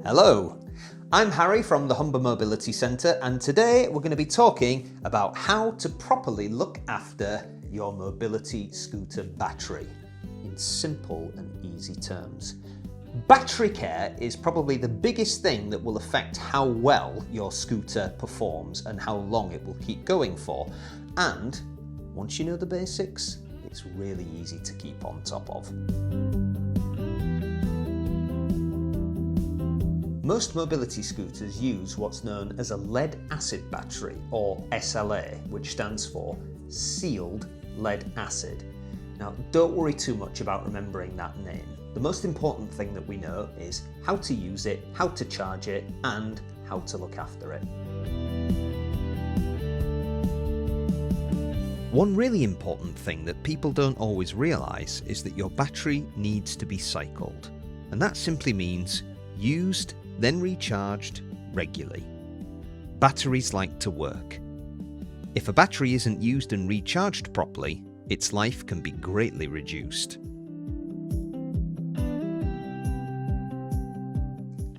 Hello, I'm Harry from the Humber Mobility Centre, and today we're going to be talking about how to properly look after your mobility scooter battery in simple and easy terms. Battery care is probably the biggest thing that will affect how well your scooter performs and how long it will keep going for. And once you know the basics, it's really easy to keep on top of. Most mobility scooters use what's known as a lead-acid battery, or SLA, which stands for sealed lead acid. Now, don't worry too much about remembering that name. The most important thing that we know is how to use it, how to charge it, and how to look after it. One really important thing that people don't always realise is that your battery needs to be cycled, and that simply means used, then recharged regularly. Batteries like to work. If a battery isn't used and recharged properly, its life can be greatly reduced.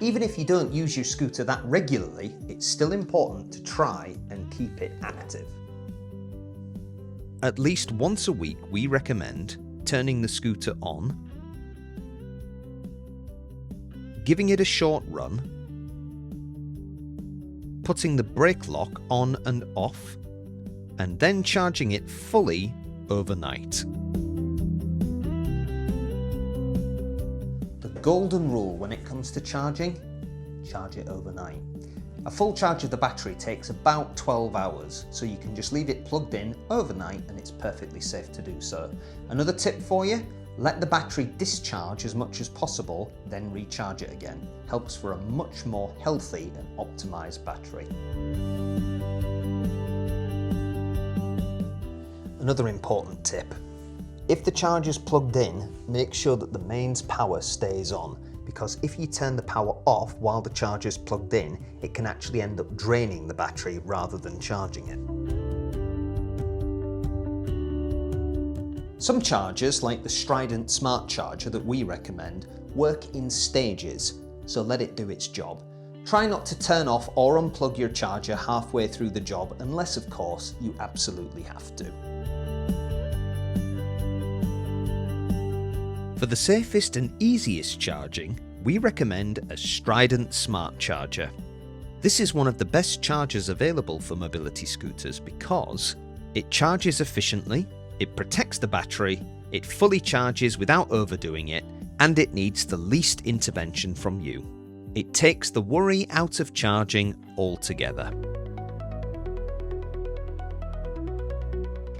Even if you don't use your scooter that regularly, it's still important to try and keep it active. At least once a week, we recommend turning the scooter on, giving it a short run, putting the brake lock on and off, and then charging it fully overnight. The golden rule when it comes to charging: charge it overnight. A full charge of the battery takes about 12 hours, so you can just leave it plugged in overnight and it's perfectly safe to do so. Another tip for you: let the battery discharge as much as possible, then recharge it again. Helps for a much more healthy and optimised battery. Another important tip: if the charger's plugged in, make sure that the mains power stays on, because if you turn the power off while the charger's plugged in, it can actually end up draining the battery rather than charging it. Some chargers, like the Strident Smart Charger that we recommend, work in stages, so let it do its job. Try not to turn off or unplug your charger halfway through the job, unless of course you absolutely have to. For the safest and easiest charging, we recommend a Strident Smart Charger. This is one of the best chargers available for mobility scooters because it charges efficiently, it protects the battery, it fully charges without overdoing it, and it needs the least intervention from you. It takes the worry out of charging altogether.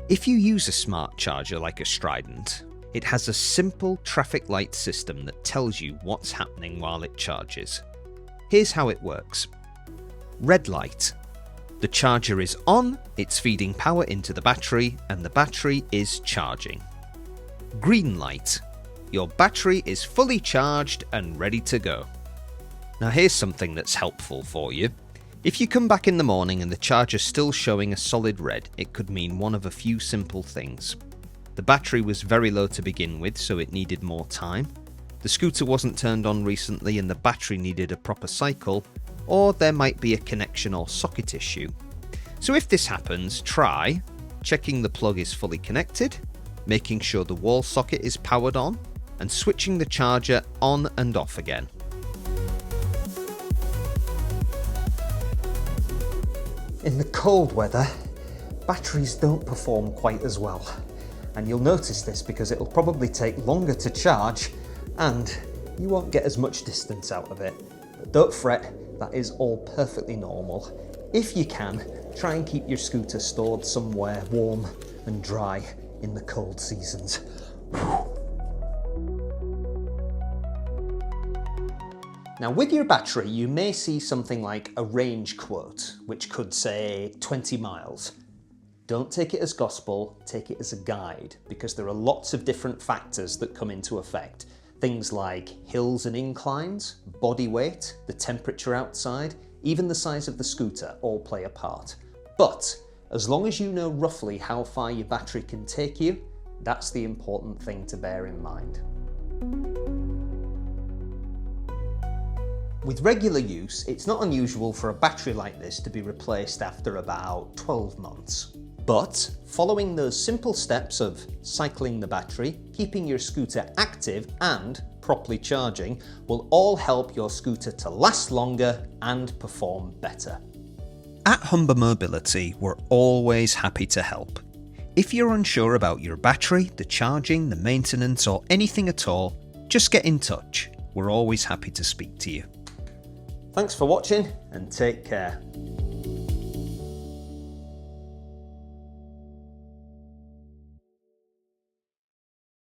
If you use a smart charger like a Strident, it has a simple traffic light system that tells you what's happening while it charges. Here's how it works. Red light. The charger is on, it's feeding power into the battery, and the battery is charging. Green light. Your battery is fully charged and ready to go. Now here's something that's helpful for you. If you come back in the morning and the charger's still showing a solid red, it could mean one of a few simple things. The battery was very low to begin with, so it needed more time. The scooter wasn't turned on recently and the battery needed a proper cycle, or there might be a connection or socket issue. So if this happens, try checking the plug is fully connected, making sure the wall socket is powered on, and switching the charger on and off again. In the cold weather, batteries don't perform quite as well. And you'll notice this because it'll probably take longer to charge and you won't get as much distance out of it. But don't fret, that is all perfectly normal. If you can, try and keep your scooter stored somewhere warm and dry in the cold seasons. Now with your battery, you may see something like a range quote, which could say 20 miles. Don't take it as gospel, take it as a guide, because there are lots of different factors that come into effect. Things like hills and inclines, body weight, the temperature outside, even the size of the scooter all play a part. But as long as you know roughly how far your battery can take you, that's the important thing to bear in mind. With regular use, it's not unusual for a battery like this to be replaced after about 12 months. But following those simple steps of cycling the battery, keeping your scooter active and properly charging will all help your scooter to last longer and perform better. At Humber Mobility, we're always happy to help. If you're unsure about your battery, the charging, the maintenance, or anything at all, just get in touch. We're always happy to speak to you. Thanks for watching and take care.